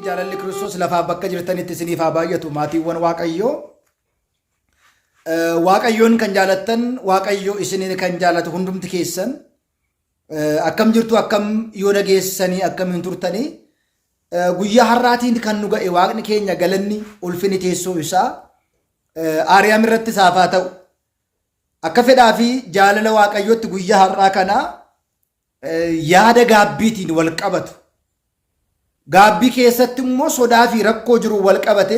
jaalalli Kiristoos lafaa bakka jirtanitti isiniif haa baay'atu maatiiwwan Waaqayyoo. Waaqayyoon kan jaalattan Waaqayyo isiniin kan jaalatu hundumti keessan akkam jirtu akkam yoo dhageessanii akkam hin turtanii guyyaa har'aatiin kan nu ga'e Waaqni keenya galanni ulfini teessoo isaa Aariyaam irratti saafaa ta'u akka fedhaa fi jaalala Waaqayyootti guyyaa har'aa kana yaada gaabbiitiin wal qabatu. Gaabbii keessatti immoo sodaa fi rakkoo jiru wal qabate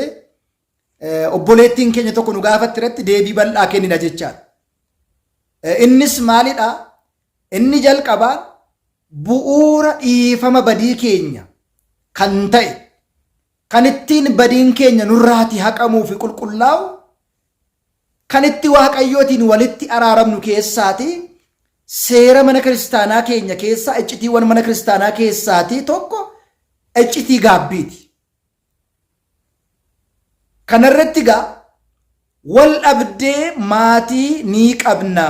obboleettiin keenya tokko nu gaafatti irratti deebii bal'aa kennina jechaadha. Innis maalidha? Inni jalqabaa bu'uura dhiifama badii keenya kan ta'e kan ittiin badiin keenya nurraati haqamuu fi qulqullaa'u kan itti Waaqayyootiin walitti araaramnu keessaati seera mana kiristaanaa keenya keessaa iccitiiwwan mana kiristaanaa keessaati tokko iccitii gaabbiiti. Kanarratti gaa wal dhabdee maatii ni qabna.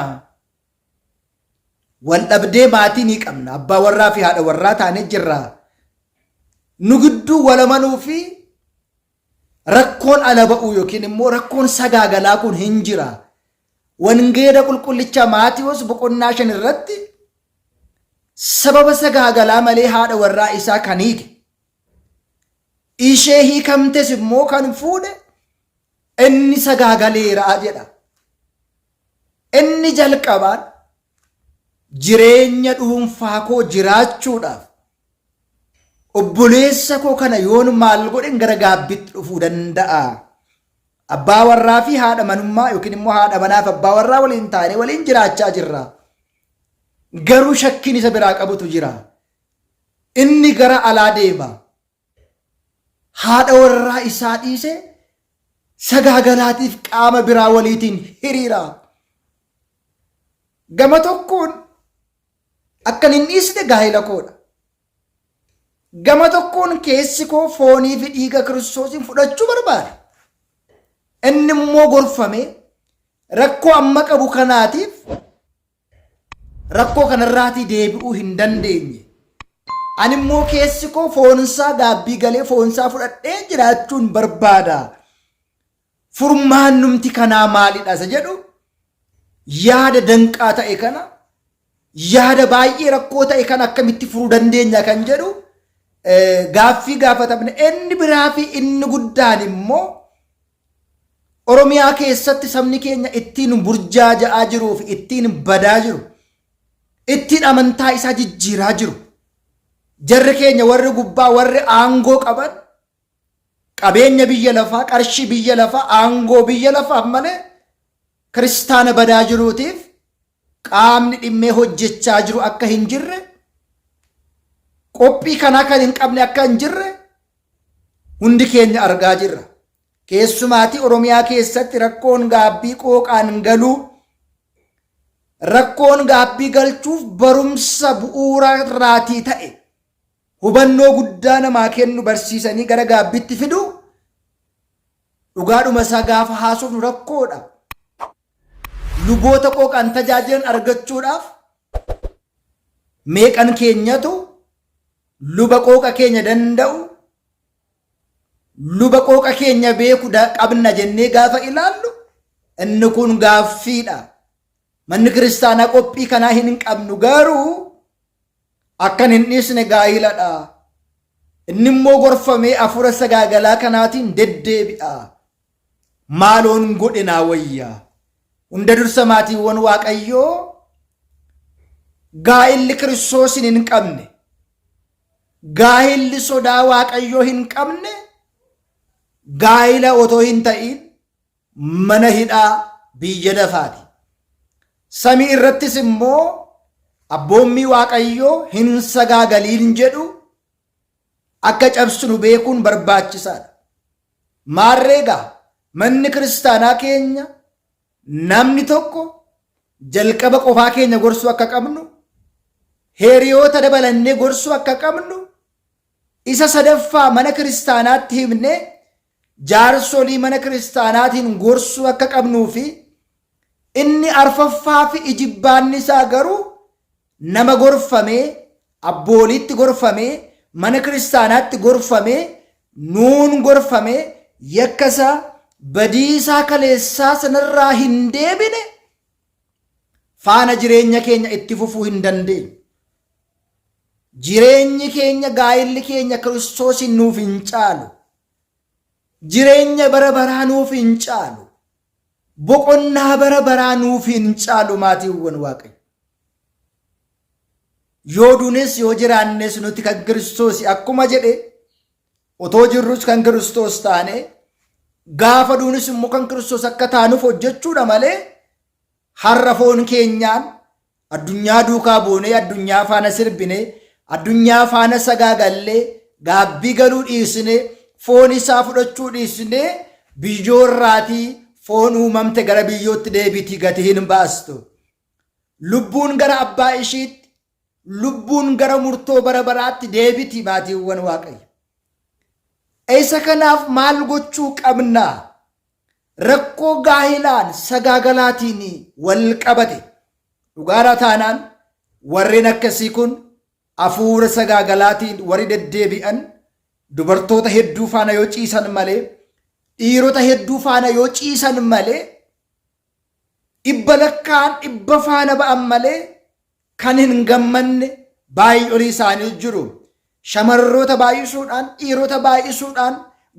Wal dhabdee maatii ni qabna. Abbaa warraa fi haadha warraa taanee jirra. Nu gidduu walamanuu fi rakkoon ala ba'uu yookiin immoo rakkoon sagaagalaa kun hin jira. Wangeela qulqullicha Maatiyoos boqonnaa 5 irratti sababa sagaagalaa malee haadha warraa isaa kan hiike. Ishee hiikamtes immoo kan fuudhe inni sagaagaleeraa jedha. Inni jalqabaan jireenya dhuunfaa koo jiraachuudhaaf obboleessa koo kana yoon maal godhen gara gaabbiitti dhufuu danda'a. Abbaa warraa fi haadha manummaa yookiin immoo haadha manaaf abbaa warraa waliin taane waliin jiraachaa jirra. Garuu shakkiin isa biraa qabutu jira. Inni gara alaa deema. Haadha warraa isaa dhiise sagaagalaatiif qaama biraa waliitiin hiriira. Gama tokkoon akkan hin dhiisne gaa'ela koodha. Gama tokkoon keessi koo foonii fi dhiiga Kiristoosiin fudhachuu barbaada. Inni immoo gorfame rakkoo amma qabu kanaatiif rakkoo kanarraatii deebi'uu hin dandeenye. Ani immoo keessi koo foonsaa gaabbii galee foonsaa fudhadhee jiraachuun barbaada. Furmaannumti kanaa maalidha isa jedhu yaada danqaa ta'e kana yaada baay'ee rakkoo ta'e kan akkamitti furuu dandeenya kan jedhu gaaffii gaafatamne. Inni biraa fi inni guddaan immoo Oromiyaa keessatti sabni keenya ittiin burjaaja'aa jiruu fi ittiin badaa jiru ittiin amantaa isaa jijjiiraa jiru. Jarri keenya warri gubbaa warri aangoo qaban qabeenya biyya lafaa qarshii biyya lafaa aangoo biyya lafaaf malee kiristaana badaa jiruutiif qaamni dhimmee hojjechaa jiru akka hin jirre qophii kanaa kan hin qabne akka hin jirre hundi keenya argaa jirra. Keessumaatii Oromiyaa keessatti rakkoon gaabbii qooqaan galuu rakkoon gaabbii galchuuf barumsa bu'uura irraatii ta'e hubannoo guddaa namaa kennu barsiisanii gara gaabbiitti fidu dhugaadhuma isaa gaafa haasofnu rakkoodha. Luboota qooqaan tajaajilan argachuudhaaf meeqan keenyatu luba qooqa keenya danda'u luba qooqa keenya beeku qabna jennee gaafa ilaallu inni kun gaaffiidha. Manni kiristaanaa qophii kanaa hin qabnu garuu akkan hin dhiisne gaa'iladha. Inni immoo gorfamee afura sagaagalaa kanaatiin deddeebi'a. Maaloon godhinaa wayyaa. Hunda dursa maatiiwwan Waaqayyoo gaa'illi Kiristoosin hin qabne gaa'illi sodaa Waaqayyoo hin qabne gaa'ila otoo hin ta'in mana hidhaa biyya lafaati. Samii irrattis immoo abboommii Waaqayyoo hin sagaagaliin jedhu akka cabsinu beekuun barbaachisaadha. Maarreegaa manni kiristaanaa keenya namni tokko jalqaba qofaa keenya gorsuu akka qabnu hiriyoota dabalannee gorsuu akka qabnu isa sadaffaa mana kiristaanaatti himne jaarsolii mana kiristaanaatiin gorsuu akka qabnuu fi inni arfaffaa fi ijibbaanni isaa garuu nama gorfamee abbooliitti gorfamee mana kiristaanaatti gorfamee nuun gorfame yakkasa badiisaa kaleessaa sanarraa hin deebine faana jireenya keenya itti fufuu hin dandeenyu. Jireenyi keenya gaa'illi keenya Kiristoosin nuuf hin caalu. Jireenya bara baraa nuuf hin caalu. Boqonnaa bara baraa nuuf hin caalu maatiiwwan Waaqayyo. Yoo duunes yoo jiraannes nuti kan Kiristoos akkuma jedhe otoo jirrus kan Kiristoos taane gaafa duunis immoo kan Kiristoos akka taanuuf hojjechuudha malee har'a foon keenyaan addunyaa duukaa buunee addunyaa faana sirbinee addunyaa faana sagaagallee gaabbii galuu dhiisnee foon isaa fudhachuu dhiisnee biyyoorraatii foon uumamte gara biyyootti deebiitii gati hin baastu. Lubbuun gara abbaa ishiitti, lubbuun gara murtoo bara baraatti deebiitii maatiiwwan Waaqayyo. Isa kanaaf maal gochuu qabna? Rakkoo gaa'ilaan sagaagalaatiin wal qabate dhugaadha taanaan warreen akkasii kun hafuura sagaagalaatiin warri deddeebi'an dubartoota hedduu faana yoo ciisan malee dhiirota hedduu faana yoo ciisan malee dhibba lakkaan dhibba faana ba'an malee kan hin gammanne baay'ee isaanii jiru. Shamarroota baay'isuudhaan dhiirota baay'isuudhaan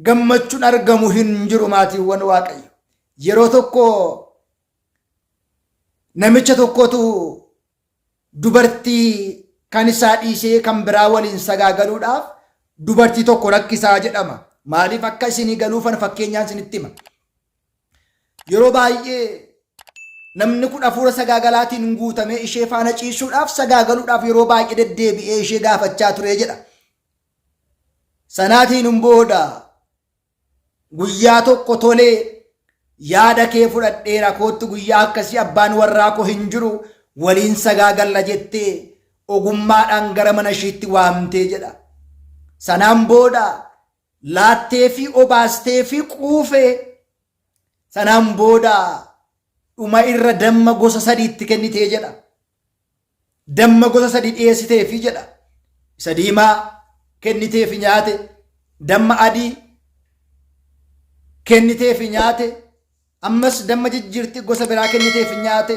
gammachuun argamu hin jiru maatiiwwan Waaqayyo. Yeroo tokko namicha tokkotu dubartii kan isaa dhiisee kan biraa waliin sagaagaluudhaaf dubartii tokko rakkisaa jedhama. Maaliif akka isinii galuufan fakkeenyaan isinitti hima. Yeroo baay'ee namni kun hafuura sagaagalaatiin guutamee ishee faana ciisuudhaaf sagaagaluudhaaf yeroo baay'ee deddeebi'ee ishee gaafachaa ture jedha. Sanaatiin booda guyyaa tokko tolee yaada kee fudhadheera kootti guyyaa akkasii abbaan warraa koo hin jiru waliin sagaagalla jettee ogummaadhaan gara mana ishiitti waamtee jedha. Sanaan booda laattee fi obaastee fi quufee sanaan booda dhuma irra damma gosa sadiitti kennitee jedha. Damma gosa sadii dhiyeessiteefi jedha. Isa diimaa kenniteefi nyaate, damma adii kenniteefi nyaate, ammas damma jijjiirti gosa biraa kenniteefi nyaate.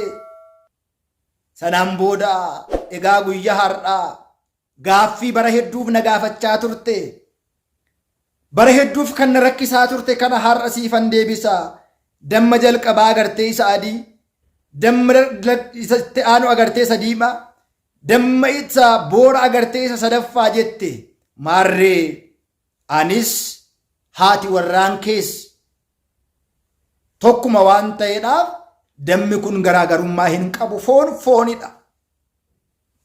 Sanaan booda egaa guyyaa har'aa gaaffii bara hedduuf na gaafachaa turte. Bara hedduuf kan na rakkisaa turte kana har'a siifan deebisa. Damma jalqabaa agartee isa adii, damma isa itti aanu agartee isa diimaa, damma isa boora agartee isa sadaffaa jette. Maarree anis haati warraan kees tokkuma waan ta'eedhaaf dammi kun garaagarummaa hin qabu foonidha.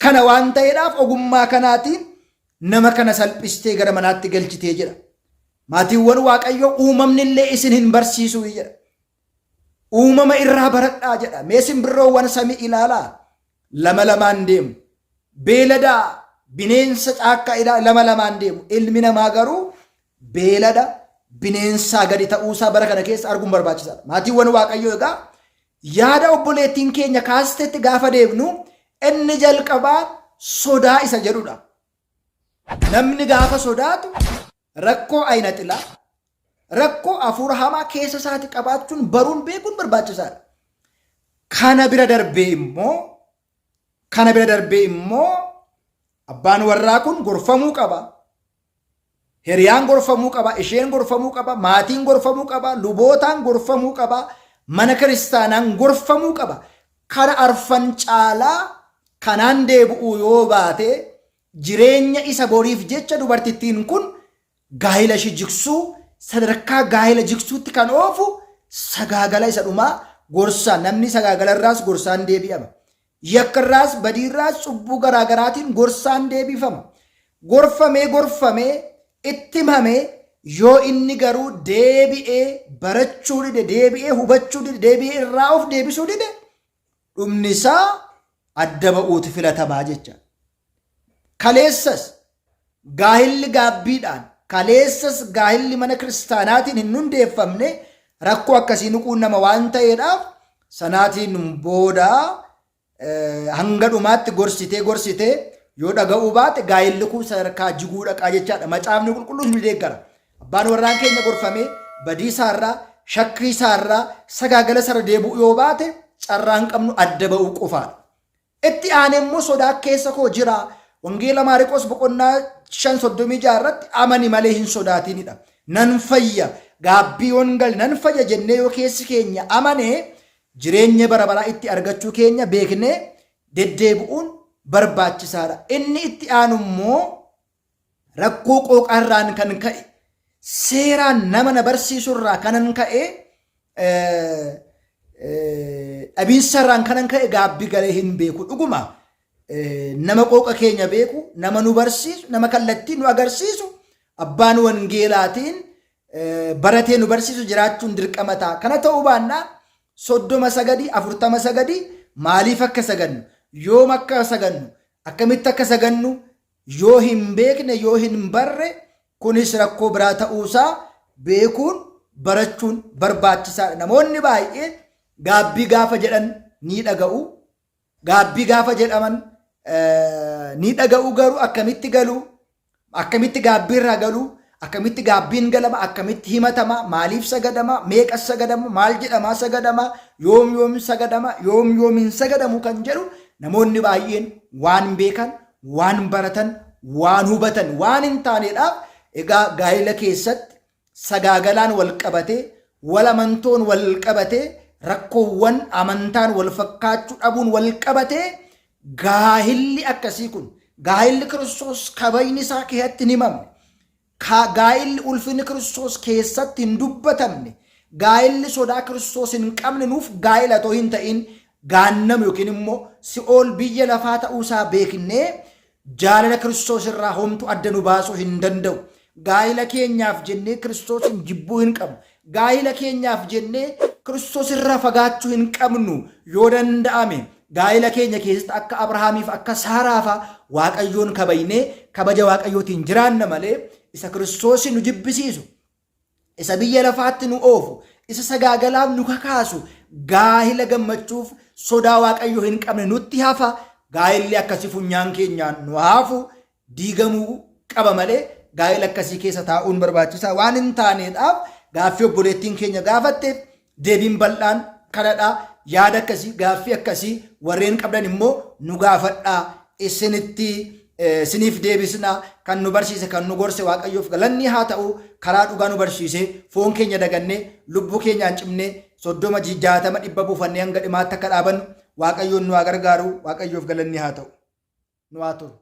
Kana waan ta'eedhaaf ogummaa kanaatiin nama kana salphistee gara manaatti galchitee jedha. Maatiiwwan Waaqayyo uumamni illee isin hin barsiisuu jedha. Uumama irraa baradhaa jedha. Mee simbirroowwan samii ilaalaa lama lamaan deemu. Beeladaa bineensa caakkaa lama lamaan deemu. Ilmi namaa garuu beelada bineensaa gadi ta'uusaa bara kana keessa arguun barbaachisaadha. Maatiiwwan Waaqayyo egaa yaada obboleettiin keenya kaastetti gaafa deebnu inni jalqabaa sodaa isa jedhudha. Namni gaafa sodaatu rakkoo ayinaxilaa rakkoo hafuura hamaa keessa isaatti qabaachuun baruun beekuun barbaachisaadha. Kana bira darbee immoo abbaan warraa kun gorfamuu qaba. Hiriyaan gorfamuu qaba, isheen gorfamuu qaba, maatiin gorfamuu qaba, lubootaan gorfamuu qaba, mana kiristaanaan gorfamuu qaba. Kana arfan caalaa kanaan deebi'uu yoo baate jireenya isa boriif jecha dubartittiin kun gaa'ila ishee jigsuu sadarkaa gaa'ila jigsuutti kan oofu sagaagala isa dhumaa gorsaan namni sagaagalarraas gorsaan deebi'ama. Yakkarraas badiirraas cubbuu garaagaraatiin gorsaan deebifama. Gorfamee itti himamee yoo inni garuu deebi'ee barachuu dide, deebi'ee hubachuu dide, deebi'ee irraa of deebisuu dide dhumni isaa adda ba'uuti filatamaa jecha. Kaleessas gaa'illi gaabbiidhaan, kaleessas gaa'illi mana kiristaanaatiin hin hundeeffamne rakkoo akkasii nuquun nama waan ta'eedhaaf sanaatiin boodaa hanga dhumaatti gorsitee yoo dhaga'uu baate gaa'illi kun sadarkaa jiguu dhaqaa jechaadha. Macaafni qulqulluun ni deeggara. abbaan warraan keenya gorfamee badii isaarraa shakkii isaarraa sagaagala sara deebi'u yoo baate carraan qabnu adda ba'uu qofaadha. Itti aanee immoo sodaa keessa koo jira. Wangeela Maariqoos boqonnaa 5:36 irratti amani malee hin sodaatinidha. Nan fayya gaabbii wangal nan fayya jennee yoo keessi keenya amanee jireenya bara baraa itti argachuu keenya beeknee deddeebi'uun barbaachisaadha. Inni itti aanu immoo rakkoo qooqarraan kan ka'e seeraan nama na barsiisurraa kanan ka'e dhabiinsarraan kanan ka'e gaabbii galee hin beeku. Dhuguma nama qooqa keenya beeku, nama nu barsiisu, nama kallattii nu agarsiisu abbaan wangeelaatiin baratee nu barsiisu jiraachuun dirqama ta'a. Kana ta'uu baannaa 30 sagadii 40 sagadii maaliif akka sagannu, yoom akka sagannu, akkamitti akka sagannu yoo hin beekne yoo hin barre kunis rakkoo biraa ta'uusaa beekuun barachuun barbaachisaadha. Namoonni baay'een gaabbii gaafa jedhan ni dhaga'u. Gaabbii gaafa jedhaman ni dhaga'u, garuu akkamitti galu, akkamitti gaabbiirraa galu, akkamitti gaabbiin galama, akkamitti himatama, maaliif sagadama, meeqas sagadama, maal jedhama sagadama, yoom sagadama, yoom hin sagadamu kan jedhu namoonni baay'een waan beekan, waan baratan, waan hubatan waan hin taaneedhaaf egaa gaa'ila keessatti sagaagalaan wal qabatee, wal amantoon wal qabatee, rakkoowwan amantaan wal fakkaachuu dhabuun wal qabatee gaa'illi akkasii kun gaa'illi Kiristoos kabajni isaa keessatti hin himamne, gaa'illi ulfinni Kiristoos keessatti hin dubbatamne, gaa'illi sodaa Kiristoos hin qabne nuuf gaa'ila otoo hin ta'in gaannam yookiin immoo si'ool biyya lafaa ta'uusaa beeknee jaalala Kiristoos irraa homtu adda nu baasuu hin danda'u. Gaa'ila keenyaaf jennee Kiristoosin jibbuu hin qabnu. Gaa'ila keenyaaf jennee Kiristoos irraa fagaachuu hin qabnu. Yoo danda'ame gaa'ila keenya keessatti akka Abrahaamiif akka Saaraafa Waaqayyoon kabajnee kabaja Waaqayyootiin jiraanna malee isa Kiristoosin nu jibbisiisu, isa biyya lafaatti nu oofu, isa sagaagalaaf nu kakaasu gaa'ila gammachuuf sodaa Waaqayyoo hin qabne nutti hafa. Gaa'illi akkasii funyaan keenyaan nu haafu diigamuu qaba malee gaa'ila akkasii keessa taa'uun barbaachisaa waan hin taaneedhaaf gaaffii obboleettiin keenya gaafatteef deebiin bal'aan kanadhaa. Yaada akkasii gaaffii akkasii warreen qabdan immoo nu gaafadhaa, isiniif deebisnaa. Kan nu barsiise kan nu gorse Waaqayyoof galanni haa ta'u. Karaa dhugaa nu barsiise foon keenya dagannee lubbuu keenyaan cimnee 30 60 100 buufannee hanga dhumaatti akka dhaabannu Waaqayyoon nu haa gargaaru. Waaqayyoof galanni haa ta'u. Nu haa turu.